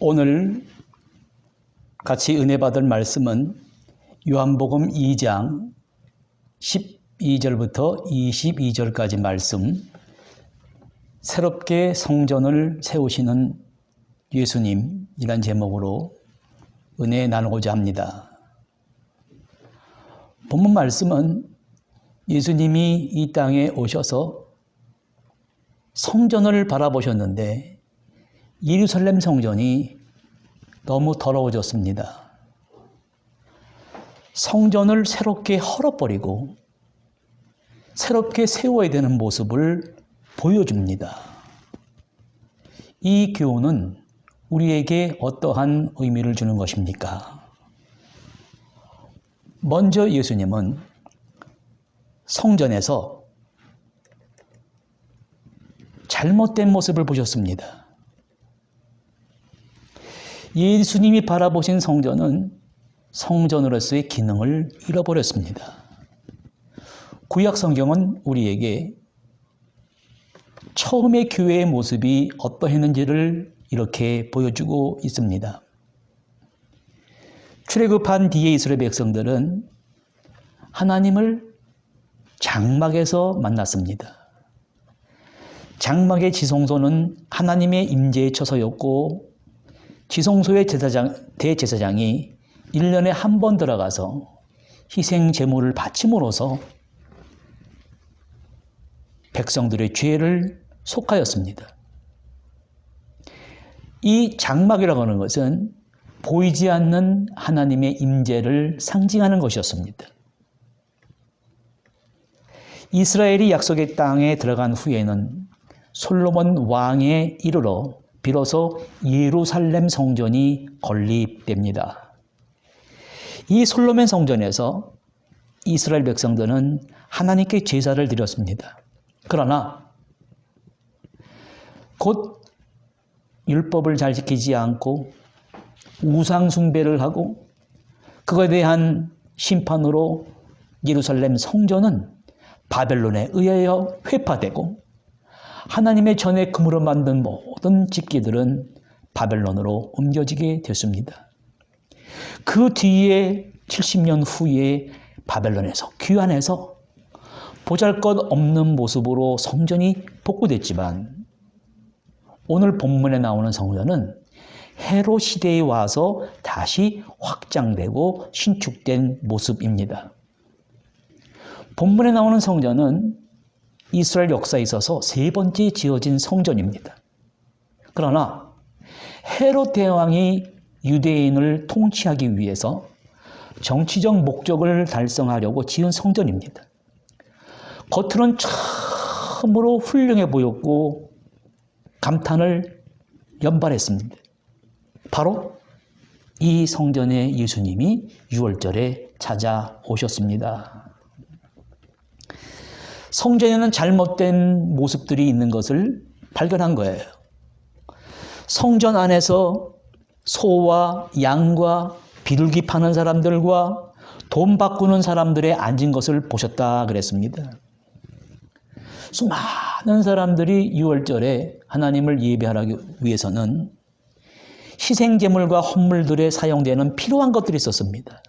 오늘 같이 은혜 받을 말씀은 요한복음 2장 12절부터 22절까지 말씀, 새롭게 성전을 세우시는 예수님이란 제목으로 은혜 나누고자 합니다. 본문 말씀은 예수님이 이 땅에 오셔서 성전을 바라보셨는데 예루살렘 성전이 너무 더러워졌습니다. 성전을 새롭게 헐어버리고 새롭게 세워야 되는 모습을 보여줍니다. 이 교훈은 우리에게 어떠한 의미를 주는 것입니까? 먼저 예수님은 성전에서 잘못된 모습을 보셨습니다. 예수님이 바라보신 성전은 성전으로서의 기능을 잃어버렸습니다. 구약 성경은 우리에게 처음의 교회의 모습이 어떠했는지를 이렇게 보여주고 있습니다. 출애굽한 뒤에 이스라엘 백성들은 하나님을 장막에서 만났습니다. 장막의 지성소는 하나님의 임재의 처소였고 지성소의 대제사장이 1년에 한 번 들어가서 희생 제물을 바침으로써 백성들의 죄를 속하였습니다. 이 장막이라고 하는 것은 보이지 않는 하나님의 임재를 상징하는 것이었습니다. 이스라엘이 약속의 땅에 들어간 후에는 솔로몬 왕에 이르러 비로소 예루살렘 성전이 건립됩니다. 이 솔로몬 성전에서 이스라엘 백성들은 하나님께 제사를 드렸습니다. 그러나 곧 율법을 잘 지키지 않고 우상 숭배를 하고 그것에 대한 심판으로 예루살렘 성전은 바벨론에 의하여 회파되고 하나님의 전에 금으로 만든 모든 집기들은 바벨론으로 옮겨지게 됐습니다. 그 뒤에 70년 후에 바벨론에서 귀환해서 보잘것없는 모습으로 성전이 복구됐지만 오늘 본문에 나오는 성전은 헤롯 시대에 와서 다시 확장되고 신축된 모습입니다. 본문에 나오는 성전은 이스라엘 역사에 있어서 세 번째 지어진 성전입니다. 그러나 헤롯 대왕이 유대인을 통치하기 위해서 정치적 목적을 달성하려고 지은 성전입니다. 겉으로는 참으로 훌륭해 보였고 감탄을 연발했습니다. 바로 이 성전에 예수님이 6월절에 찾아오셨습니다. 성전에는 잘못된 모습들이 있는 것을 발견한 거예요. 성전 안에서 소와 양과 비둘기 파는 사람들과 돈 바꾸는 사람들의 앉은 것을 보셨다 그랬습니다. 수많은 사람들이 6월절에 하나님을 예배하기 위해서는 희생제물과 헌물들에 사용되는 필요한 것들이 있었습니다.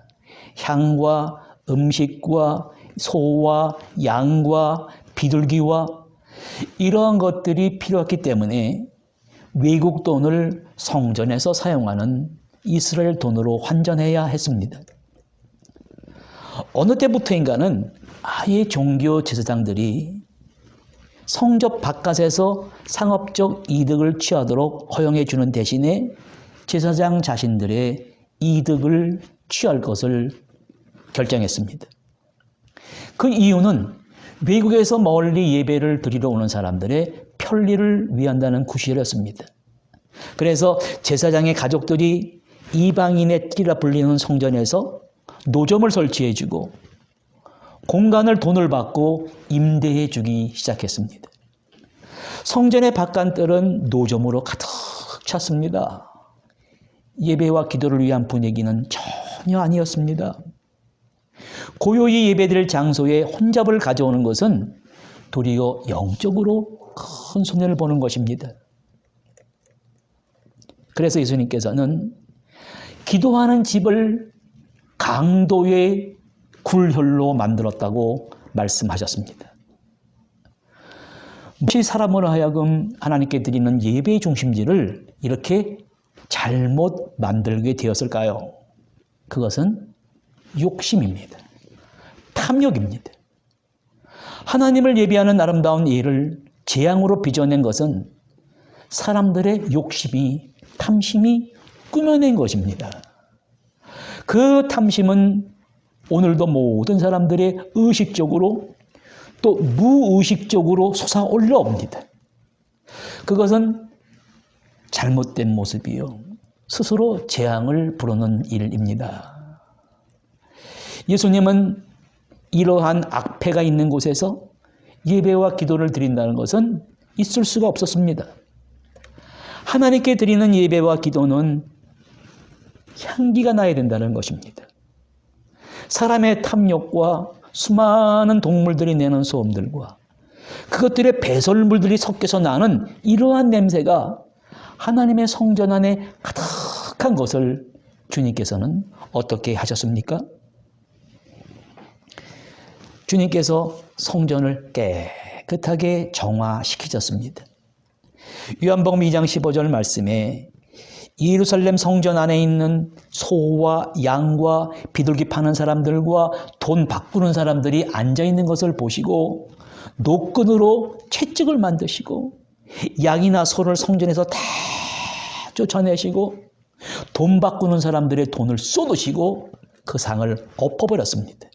향과 음식과 소와 양과 비둘기와 이러한 것들이 필요했기 때문에 외국 돈을 성전에서 사용하는 이스라엘 돈으로 환전해야 했습니다. 어느 때부터인가는 아예 종교 제사장들이 성전 바깥에서 상업적 이득을 취하도록 허용해 주는 대신에 제사장 자신들의 이득을 취할 것을 결정했습니다. 그 이유는 외국에서 멀리 예배를 드리러 오는 사람들의 편리를 위한다는 구실이었습니다. 그래서 제사장의 가족들이 이방인의 띠라 불리는 성전에서 노점을 설치해주고 공간을 돈을 받고 임대해 주기 시작했습니다. 성전의 바깥들은 노점으로 가득 찼습니다. 예배와 기도를 위한 분위기는 전혀 아니었습니다. 고요히 예배드릴 장소에 혼잡을 가져오는 것은 도리어 영적으로 큰 손해를 보는 것입니다. 그래서 예수님께서는 기도하는 집을 강도의 굴혈로 만들었다고 말씀하셨습니다. 무엇이 사람으로 하여금 하나님께 드리는 예배의 중심지를 이렇게 잘못 만들게 되었을까요? 그것은 욕심입니다. 탐욕입니다. 하나님을 예배하는 아름다운 예를 재앙으로 빚어낸 것은 사람들의 욕심이, 탐심이 꾸며낸 것입니다. 그 탐심은 오늘도 모든 사람들의 의식적으로 또 무의식적으로 솟아올라옵니다. 그것은 잘못된 모습이요, 스스로 재앙을 부르는 일입니다. 예수님은 이러한 악패가 있는 곳에서 예배와 기도를 드린다는 것은 있을 수가 없었습니다. 하나님께 드리는 예배와 기도는 향기가 나야 된다는 것입니다. 사람의 탐욕과 수많은 동물들이 내는 소음들과 그것들의 배설물들이 섞여서 나는 이러한 냄새가 하나님의 성전 안에 가득한 것을 주님께서는 어떻게 하셨습니까? 주님께서 성전을 깨끗하게 정화시키셨습니다. 요한복음 2장 15절 말씀에 예루살렘 성전 안에 있는 소와 양과 비둘기 파는 사람들과 돈 바꾸는 사람들이 앉아있는 것을 보시고 노끈으로 채찍을 만드시고 양이나 소를 성전에서 다 쫓아내시고 돈 바꾸는 사람들의 돈을 쏟으시고 그 상을 엎어버렸습니다.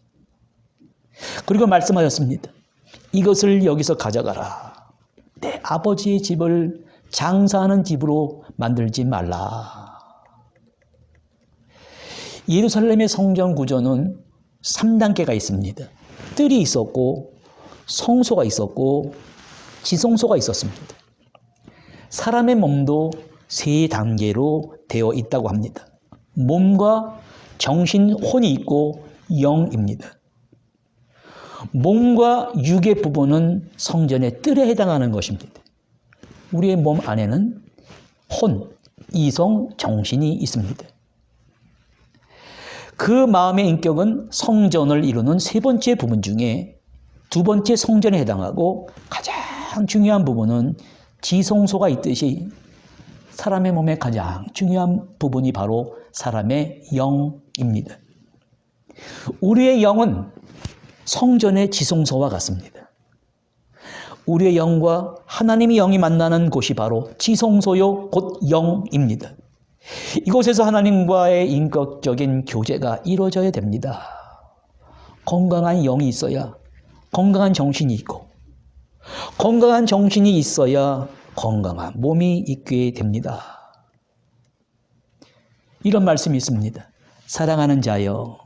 그리고 말씀하셨습니다. 이것을 여기서 가져가라. 내 아버지의 집을 장사하는 집으로 만들지 말라. 예루살렘의 성전 구조는 3단계가 있습니다. 뜰이 있었고 성소가 있었고 지성소가 있었습니다. 사람의 몸도 3단계로 되어 있다고 합니다. 몸과 정신, 혼이 있고 영입니다. 몸과 육의 부분은 성전의 뜰에 해당하는 것입니다. 우리의 몸 안에는 혼, 이성, 정신이 있습니다. 그 마음의 인격은 성전을 이루는 3번째 부분 중에 2번째 성전에 해당하고 가장 중요한 부분은 지성소가 있듯이 사람의 몸의 가장 중요한 부분이 바로 사람의 영입니다. 우리의 영은 성전의 지성소와 같습니다. 우리의 영과 하나님의 영이 만나는 곳이 바로 지성소요 곧 영입니다. 이곳에서 하나님과의 인격적인 교제가 이루어져야 됩니다. 건강한 영이 있어야 건강한 정신이 있고 건강한 정신이 있어야 건강한 몸이 있게 됩니다. 이런 말씀이 있습니다. 사랑하는 자여,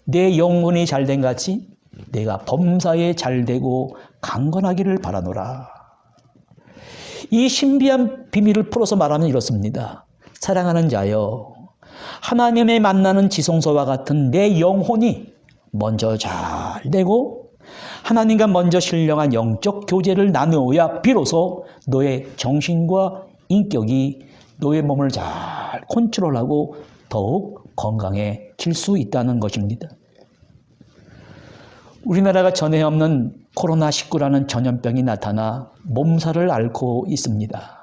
내 영혼이 잘된 같이 내가 범사에 잘되고 강건하기를 바라노라. 이 신비한 비밀을 풀어서 말하면 이렇습니다. 사랑하는 자여, 하나님의 만나는 지성소와 같은 내 영혼이 먼저 잘되고 하나님과 먼저 신령한 영적 교제를 나누어야 비로소 너의 정신과 인격이 너의 몸을 잘 컨트롤하고 더욱 건강해질 수 있다는 것입니다. 우리나라가 전에 없는 코로나19라는 전염병이 나타나 몸살을 앓고 있습니다.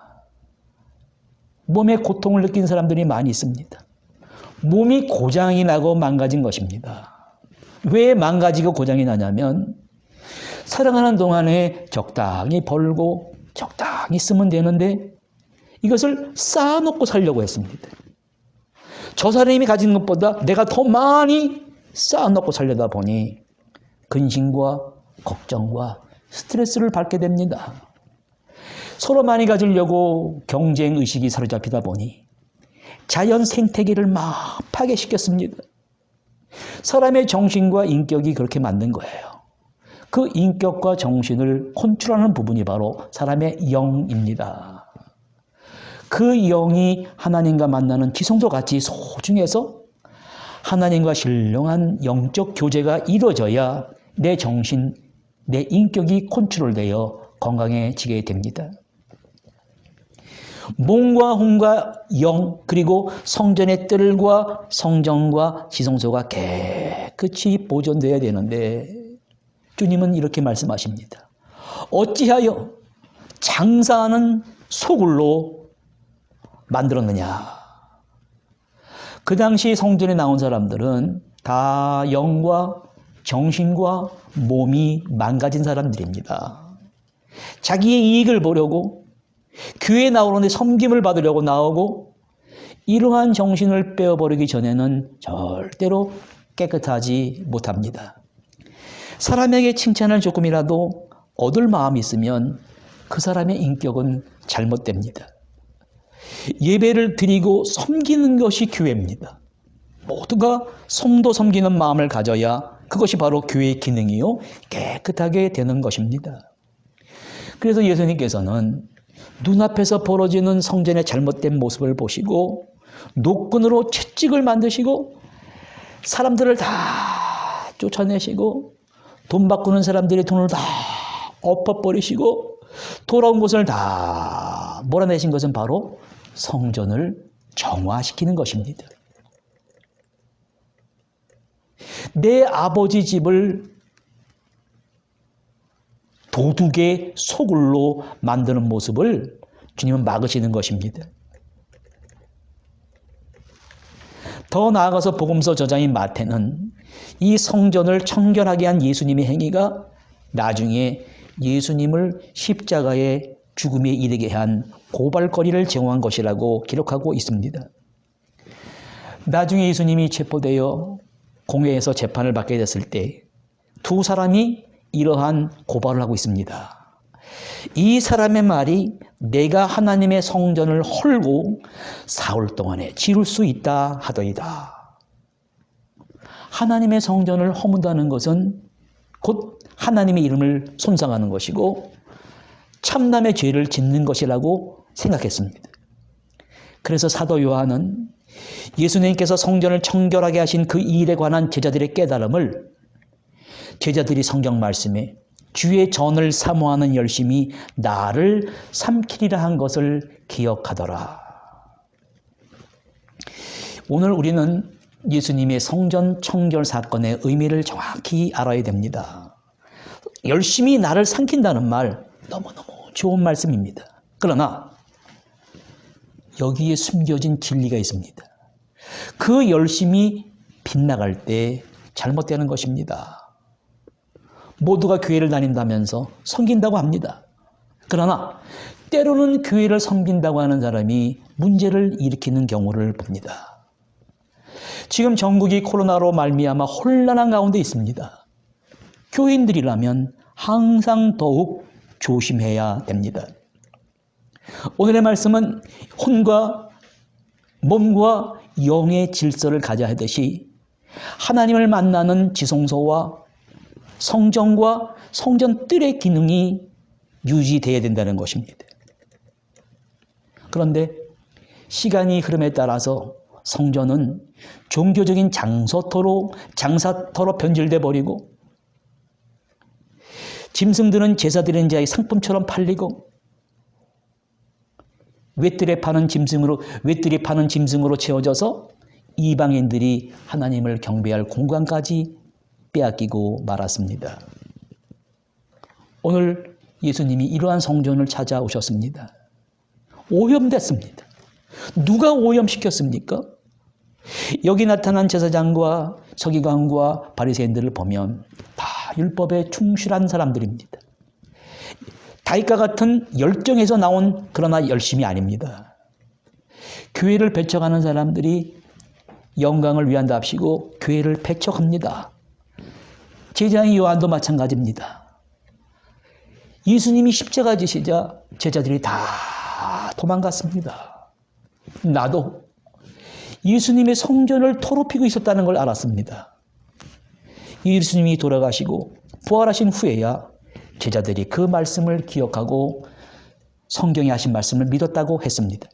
몸에 고통을 느낀 사람들이 많이 있습니다. 몸이 고장이 나고 망가진 것입니다. 왜 망가지고 고장이 나냐면 사랑하는 동안에 적당히 벌고 적당히 쓰면 되는데 이것을 쌓아놓고 살려고 했습니다. 저 사람이 가진 것보다 내가 더 많이 쌓아놓고 살려다 보니 근심과 걱정과 스트레스를 받게 됩니다. 서로 많이 가지려고 경쟁의식이 사로잡히다 보니 자연 생태계를 막 파괴시켰습니다. 사람의 정신과 인격이 그렇게 만든 거예요. 그 인격과 정신을 컨트롤하는 부분이 바로 사람의 영입니다. 그 영이 하나님과 만나는 지성소 같이 소중해서 하나님과 신령한 영적 교제가 이루어져야 내 정신, 내 인격이 컨트롤되어 건강해지게 됩니다. 몸과 혼과 영 그리고 성전의 뜰과 성정과 지성소가 깨끗이 보존되어야 되는데 주님은 이렇게 말씀하십니다. 어찌하여 장사하는 소굴로 만들었느냐. 그 당시 성전에 나온 사람들은 다 영과 정신과 몸이 망가진 사람들입니다. 자기의 이익을 보려고 교회에 나오는데 섬김을 받으려고 나오고 이러한 정신을 빼어버리기 전에는 절대로 깨끗하지 못합니다. 사람에게 칭찬을 조금이라도 얻을 마음이 있으면 그 사람의 인격은 잘못됩니다. 예배를 드리고 섬기는 것이 교회입니다. 모두가 성도 섬기는 마음을 가져야 그것이 바로 교회의 기능이요 깨끗하게 되는 것입니다. 그래서 예수님께서는 눈앞에서 벌어지는 성전의 잘못된 모습을 보시고 노끈으로 채찍을 만드시고 사람들을 다 쫓아내시고 돈 바꾸는 사람들의 돈을 다 엎어버리시고 돌아온 곳을 다 몰아내신 것은 바로 성전을 정화시키는 것입니다. 내 아버지 집을 도둑의 소굴로 만드는 모습을 주님은 막으시는 것입니다. 더 나아가서 복음서 저자인 마태는 이 성전을 청결하게 한 예수님의 행위가 나중에 예수님을 십자가의 죽음에 이르게 한 고발거리를 제공한 것이라고 기록하고 있습니다. 나중에 예수님이 체포되어 공회에서 재판을 받게 됐을 때 두 사람이 이러한 고발을 하고 있습니다. 이 사람의 말이 내가 하나님의 성전을 헐고 사흘 동안에 지을 수 있다 하더이다. 하나님의 성전을 허문다는 것은 곧 하나님의 이름을 손상하는 것이고 참남의 죄를 짓는 것이라고 생각했습니다. 그래서 사도 요한은 예수님께서 성전을 청결하게 하신 그 일에 관한 제자들의 깨달음을 제자들이 성경 말씀에 주의 전을 사모하는 열심이 나를 삼키리라 한 것을 기억하더라. 오늘 우리는 예수님의 성전 청결 사건의 의미를 정확히 알아야 됩니다. 열심히 나를 삼킨다는 말 너무너무 좋은 말씀입니다. 그러나 여기에 숨겨진 진리가 있습니다. 그 열심이 빗나갈 때 잘못되는 것입니다. 모두가 교회를 다닌다면서 섬긴다고 합니다. 그러나 때로는 교회를 섬긴다고 하는 사람이 문제를 일으키는 경우를 봅니다. 지금 전국이 코로나로 말미암아 혼란한 가운데 있습니다. 교인들이라면 항상 더욱 조심해야 됩니다. 오늘의 말씀은 혼과 몸과 영의 질서를 가져야 하듯이 하나님을 만나는 지성소와 성전과 성전 뜰의 기능이 유지되어야 된다는 것입니다. 그런데 시간이 흐름에 따라서 성전은 종교적인 장사터로 변질돼 버리고 짐승들은 제사 드리는 자의 상품처럼 팔리고 외뜰에 파는 짐승으로 채워져서 이방인들이 하나님을 경배할 공간까지 빼앗기고 말았습니다. 오늘 예수님이 이러한 성전을 찾아오셨습니다. 오염됐습니다. 누가 오염시켰습니까? 여기 나타난 제사장과 서기관과 바리새인들을 보면 다 율법에 충실한 사람들입니다. 다윗과 같은 열정에서 나온 그러나 열심이 아닙니다. 교회를 배척하는 사람들이 영광을 위한답시고 교회를 배척합니다. 제자인 요한도 마찬가지입니다. 예수님이 십자가 지시자 제자들이 다 도망갔습니다. 나도 예수님의 성전을 더럽히고 있었다는 걸 알았습니다. 예수님이 돌아가시고 부활하신 후에야 제자들이 그 말씀을 기억하고 성경에 하신 말씀을 믿었다고 했습니다.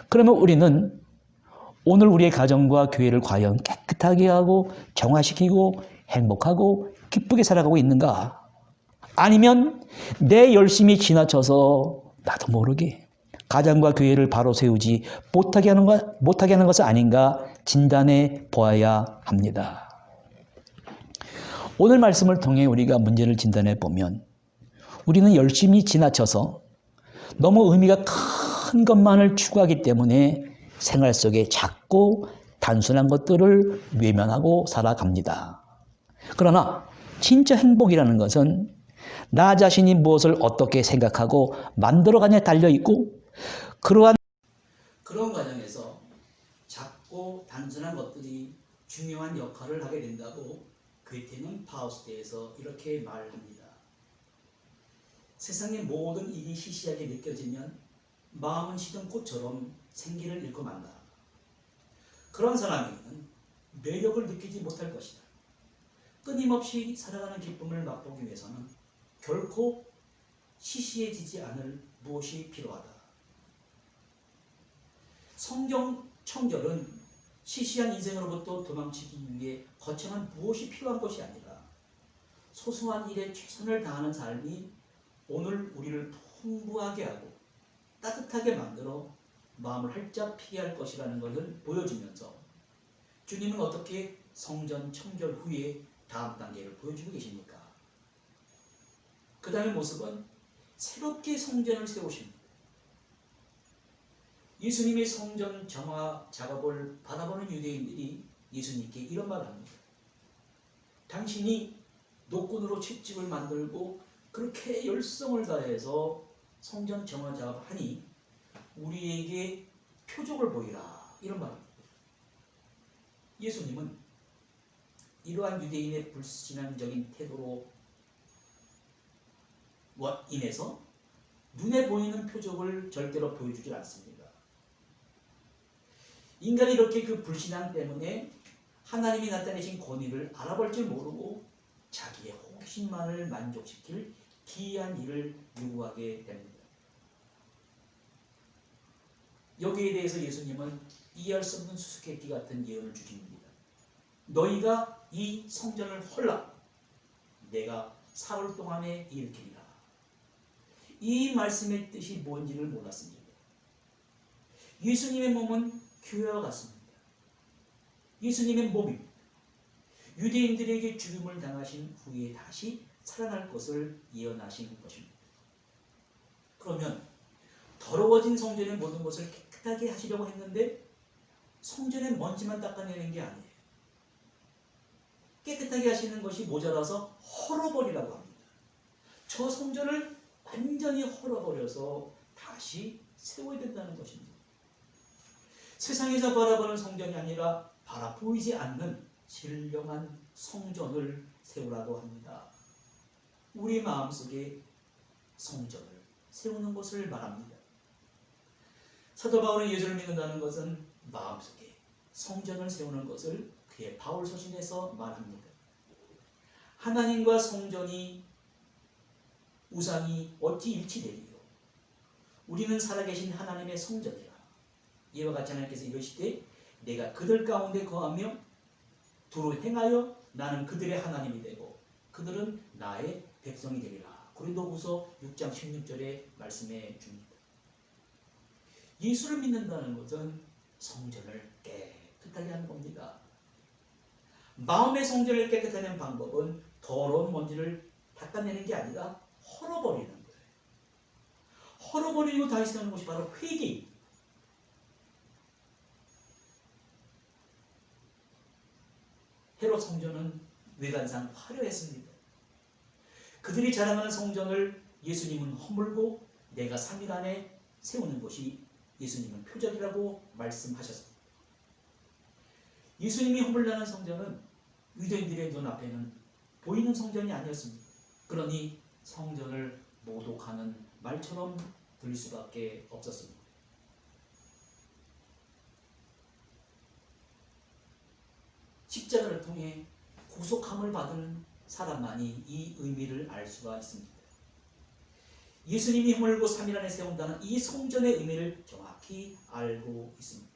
그러면 우리는 오늘 우리의 가정과 교회를 과연 깨끗하게 하고 정화시키고 행복하고 기쁘게 살아가고 있는가? 아니면 내 열심이 지나쳐서 나도 모르게 가정과 교회를 바로 세우지 못하게 하는 것은 아닌가 진단해 보아야 합니다. 오늘 말씀을 통해 우리가 문제를 진단해 보면 우리는 열심히 지나쳐서 너무 의미가 큰 것만을 추구하기 때문에 생활 속에 작고 단순한 것들을 외면하고 살아갑니다. 그러나 진짜 행복이라는 것은 나 자신이 무엇을 어떻게 생각하고 만들어가냐에 달려있고 그런 과정에서 작고 단순한 것들이 중요한 역할을 하게 된다고 괴테는 파우스트에서 이렇게 말합니다. 세상의 모든 일이 시시하게 느껴지면 마음은 시든 꽃처럼 생기를 잃고 만다. 그런 사람에게는 매력을 느끼지 못할 것이다. 끊임없이 살아가는 기쁨을 맛보기 위해서는 결코 시시해지지 않을 무엇이 필요하다. 성경 청결은 시시한 인생으로부터 도망치기 위해 거창한 무엇이 필요한 것이 아니라 소소한 일에 최선을 다하는 삶이 오늘 우리를 풍부하게 하고 따뜻하게 만들어 마음을 활짝 피게 할 것이라는 것을 보여주면서 주님은 어떻게 성전 청결 후에 다음 단계를 보여주고 계십니까? 그 다음의 모습은 새롭게 성전을 세우십니다. 예수님의 성전 정화 작업을 바라보는 유대인들이 예수님께 이런 말을 합니다. 당신이 노끈으로 채찍을 만들고 그렇게 열성을 다해서 성전 정화 작업을 하니 우리에게 표적을 보이라, 이런 말입니다. 예수님은 이러한 유대인의 불신앙적인 태도로 인해서 눈에 보이는 표적을 절대로 보여주지 않습니다. 인간이 이렇게 그 불신앙 때문에 하나님이 나타내신 권위를 알아볼 줄 모르고 자기의 호기심만을 만족시킬 기이한 일을 요구하게 됩니다. 여기에 대해서 예수님은 이해할 수 없는 수수께끼 같은 예언을 주십니다. 너희가 이 성전을 헐라 내가 사흘 동안에 일으키리라. 이 말씀의 뜻이 뭔지를 몰랐습니다. 예수님의 몸은 교회와 같습니다. 예수님의 몸입니다. 유대인들에게 죽임을 당하신 후에 다시 살아날 것을 예언하신 것입니다. 그러면 더러워진 성전의 모든 것을 깨끗하게 하시려고 했는데 성전의 먼지만 닦아내는 게 아니에요. 깨끗하게 하시는 것이 모자라서 헐어버리라고 합니다. 저 성전을 완전히 헐어버려서 다시 세워야 된다는 것입니다. 세상에서 바라보는 성전이 아니라 바라 보이지 않는 신령한 성전을 세우라고 합니다. 우리 마음속에 성전을 세우는 것을 말합니다. 사도 바울은 예수를 믿는다는 것은 마음속에 성전을 세우는 것을 그의 바울 서신에서 말합니다. 하나님과 성전이 우상이 어찌 일치되리요? 우리는 살아계신 하나님의 성전이라. 이와 같이 하나님께서 이르시되 내가 그들 가운데 거하며 두루 행하여 나는 그들의 하나님이 되고 그들은 나의 백성이 되리라. 고린도후서 6장 16절에 말씀해 줍니다. 예수를 믿는다는 것은 성전을 깨끗하게 하는 겁니다. 마음의 성전을 깨끗하게 하는 방법은 더러운 먼지를 닦아내는 게 아니라 헐어버리는 거예요. 헐어버리고 다시 세우는 것이 바로 회개입니다. 헤롯 성전은 외관상 화려했습니다. 그들이 자랑하는 성전을 예수님은 허물고 내가 3일 안에 세우는 것이 예수님은 표적이라고 말씀하셨습니다. 예수님이 허물나는 성전은 유대인들의 눈앞에는 보이는 성전이 아니었습니다. 그러니 성전을 모독하는 말처럼 들릴 수밖에 없었습니다. 십자가를 통해 구속함을 받은 사람만이 이 의미를 알 수가 있습니다. 예수님이 허물고 3일 안에 세운다는 이 성전의 의미를 정확히 알고 있습니다.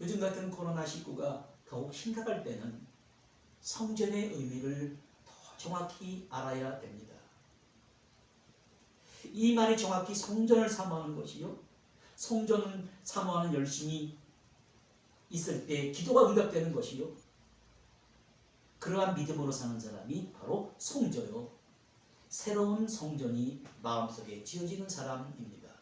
요즘 같은 코로나19가 더욱 심각할 때는 성전의 의미를 더 정확히 알아야 됩니다. 이 말이 정확히 성전을 사모하는 것이요, 성전은 사모하는 열심이 있을 때 기도가 응답되는 것이요, 그러한 믿음으로 사는 사람이 바로 성전요, 새로운 성전이 마음속에 지어지는 사람입니다.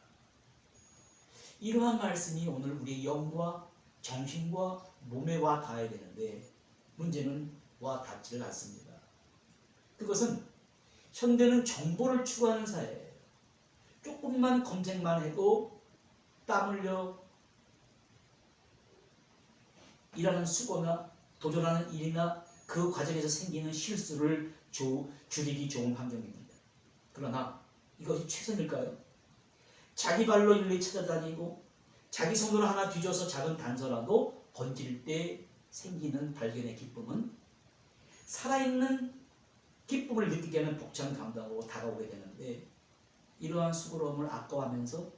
이러한 말씀이 오늘 우리의 영과 정신과 몸에 와 닿아야 되는데 문제는 와 닿지를 않습니다. 그것은 현대는 정보를 추구하는 사회예요. 조금만 검색만 해도 땀 흘려 일하는 수고나 도전하는 일이나 그 과정에서 생기는 실수를 줄이기 좋은 환경입니다. 그러나 이것이 최선일까요? 자기 발로 일일이 찾아다니고 자기 손으로 하나 뒤져서 작은 단서라도 건질 때 생기는 발견의 기쁨은 살아있는 기쁨을 느끼게 하는 벅찬 감동으로 다가오게 되는데, 이러한 수고로움을 아까워하면서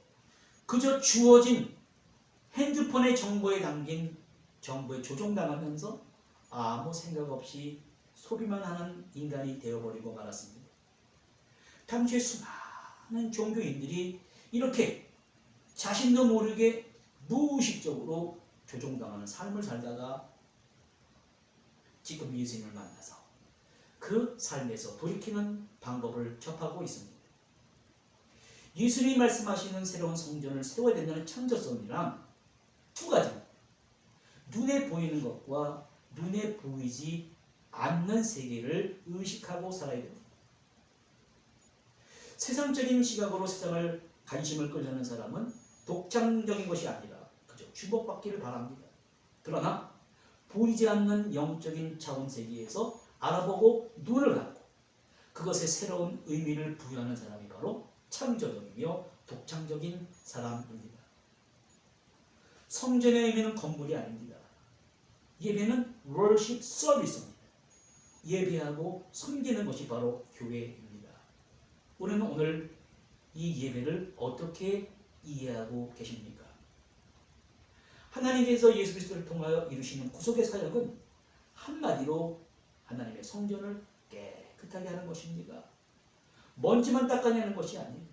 그저 주어진 핸드폰의 정보에 담긴 정보에 조종당하면서 아무 생각 없이 소비만 하는 인간이 되어버리고 말았습니다. 당시에 수많은 종교인들이 이렇게 자신도 모르게 무의식적으로 조종당하는 삶을 살다가 지금 예수님을 만나서 그 삶에서 돌이키는 방법을 접하고 있습니다. 예수님이 말씀하시는 새로운 성전을 세워야 된다는 창조성이란 두 가지입니다. 눈에 보이는 것과 눈에 보이지 않는 세계를 의식하고 살아야 됩니다. 세상적인 시각으로 세상을 관심을 끌려는 사람은 독창적인 것이 아니라 그저 주목받기를 바랍니다. 그러나 보이지 않는 영적인 차원 세계에서 알아보고 눈을 갖고 그것에 새로운 의미를 부여하는 사람이 바로 창조적이며 독창적인 사람입니다. 성전의 의미는 건물이 아닙니다. 예배는 worship service입니다. 예배하고 섬기는 것이 바로 교회입니다. 우리는 오늘 이 예배를 어떻게 이해하고 계십니까? 하나님께서 예수 그리스도를 통하여 이루시는 구속의 사역은 한마디로 하나님의 성전을 깨끗하게 하는 것입니다. 먼지만 닦아내는 것이 아니에요.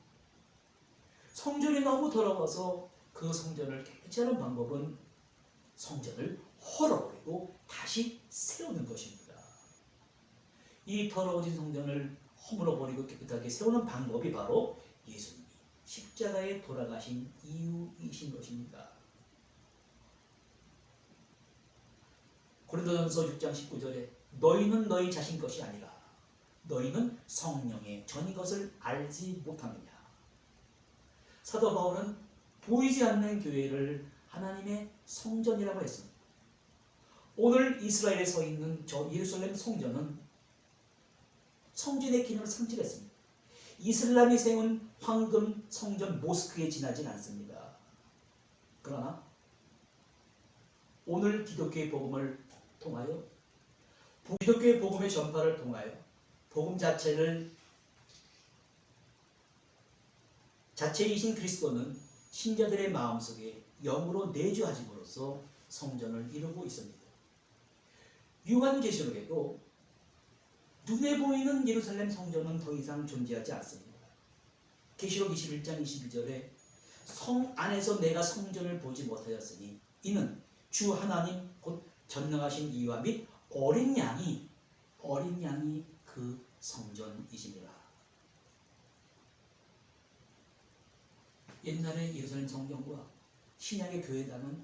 성전이 너무 더러워서 그 성전을 깨끗이 하는 방법은 성전을 헐어버리고 다시 세우는 것입니다. 이 더러워진 성전을 허물어버리고 깨끗하게 세우는 방법이 바로 예수님이 십자가에 돌아가신 이유이신 것입니다. 고린도전서 6장 19절에 너희는 너희 자신 것이 아니라 너희는 성령의 전이 것을 알지 못하느냐. 사도 바울은 보이지 않는 교회를 하나님의 성전이라고 했습니다. 오늘 이스라엘에 서 있는 저 예루살렘 성전은 성전의 기능을 상실했습니다. 이슬람이 세운 황금 성전 모스크에 지나진 않습니다. 그러나 오늘 기독교의 복음을 통하여 기독교의 복음의 전파를 통하여 복음 자체이신 그리스도는 신자들의 마음속에 영으로 내주하심으로써 성전을 이루고 있습니다. 요한계시록에도 눈에 보이는 예루살렘 성전은 더 이상 존재하지 않습니다. 계시록 21장 22절에 성 안에서 내가 성전을 보지 못하였으니 이는 주 하나님 곧 전능하신 이와 및 어린 양이 그 성전이시니라. 옛날의 예루살렘 성전과 신약의 교회당은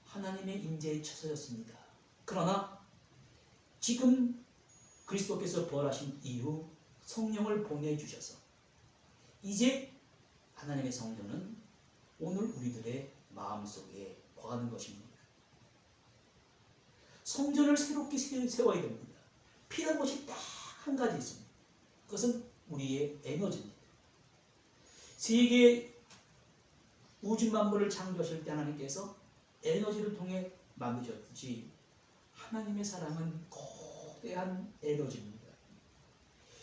하나님의 임재의 처소였습니다. 그러나 지금 그리스도께서 부활하신 이후 성령을 보내주셔서 이제 하나님의 성전은 오늘 우리들의 마음속에 거하는 것입니다. 성전을 새롭게 세워야 됩니다. 필요한 것이 딱 한 가지 있습니다. 그것은 우리의 에너지입니다. 세계 우주 만물을 창조하실 때 하나님께서 에너지를 통해 만드셨듯이 하나님의 사랑은 거대한 에너지입니다.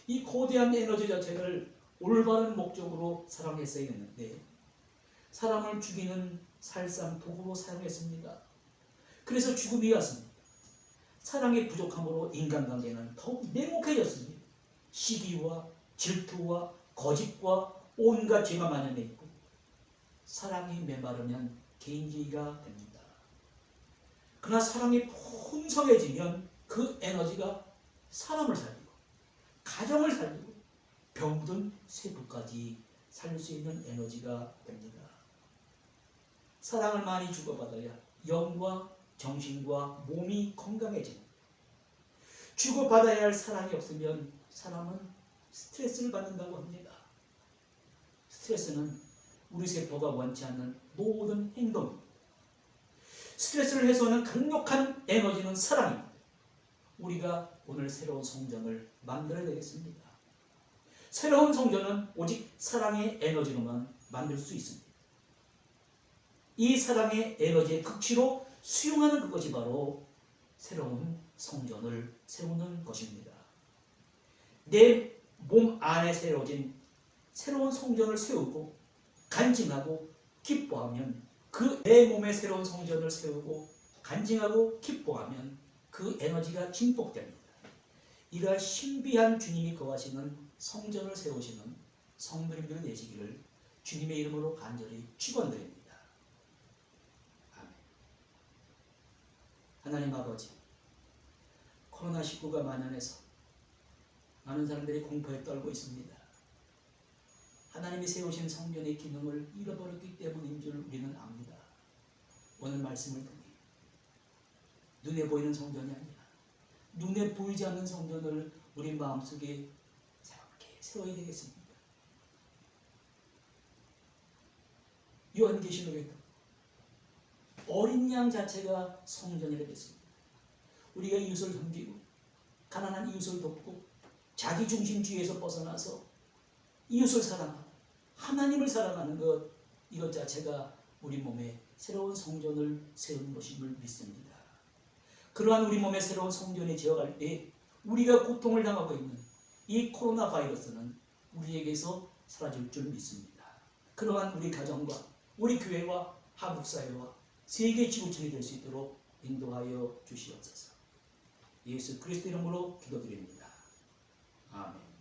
이 거대한 에너지 자체를 올바른 목적으로 사랑했어야 했는데 사람을 죽이는 살상 도구로 사용했습니다. 그래서 죽음이 왔습니다. 사랑의 부족함으로 인간관계는 더욱 냉혹해졌습니다. 시기와 질투와 거짓과 온갖 죄가 만연해 있고 사랑이 메마르면 개인주의가 됩니다. 그러나 사랑이 풍성해지면 그 에너지가 사람을 살리고 가정을 살리고 병든 세부까지 살릴 수 있는 에너지가 됩니다. 사랑을 많이 주고받아야 영과 정신과 몸이 건강해집니다. 주고받아야 할 사랑이 없으면 사람은 스트레스를 받는다고 합니다. 스트레스는 우리 세포가 원치 않는 모든 행동입니다. 스트레스를 해소하는 강력한 에너지는 사랑입니다. 우리가 오늘 새로운 성전을 만들어야 되겠습니다. 새로운 성전은 오직 사랑의 에너지로만 만들 수 있습니다. 이 사랑의 에너지의 극치로 수용하는 그것이 바로 새로운 성전을 세우는 것입니다. 내 몸 안에 세워진 새로운 성전을 세우고 간증하고 기뻐하면 그 내 몸의 새로운 성전을 세우고 간증하고 기뻐하면 그 에너지가 증폭됩니다. 이러한 신비한 주님이 거하시는 성전을 세우시는 성도님들 되시기를 주님의 이름으로 간절히 축원드립니다. 아멘. 하나님 아버지, 코로나19가 만연해서 많은 사람들이 공포에 떨고 있습니다. 하나님이 세우신 성전의 기능을 잃어버렸기 때문인 줄 우리는 압니다. 오늘 말씀을 통해 눈에 보이는 성전이 아니라 눈에 보이지 않는 성전을 우리 마음속에 새롭게 세워야 되겠습니다. 요한계시록에도 어린 양 자체가 성전이라 했습니다. 우리가 이웃을 섬기고 가난한 이웃을 돕고 자기중심주의에서 벗어나서 이웃을 사랑하고 하나님을 사랑하는 것, 이것 자체가 우리 몸에 새로운 성전을 세우는 것임을 믿습니다. 그러한 우리 몸의 새로운 성전이 되어갈 때 우리가 고통을 당하고 있는 이 코로나 바이러스는 우리에게서 사라질 줄 믿습니다. 그러한 우리 가정과 우리 교회와 한국사회와 세계 지구촌이 될 수 있도록 인도하여 주시옵소서. 예수 그리스도 이름으로 기도드립니다. 아멘.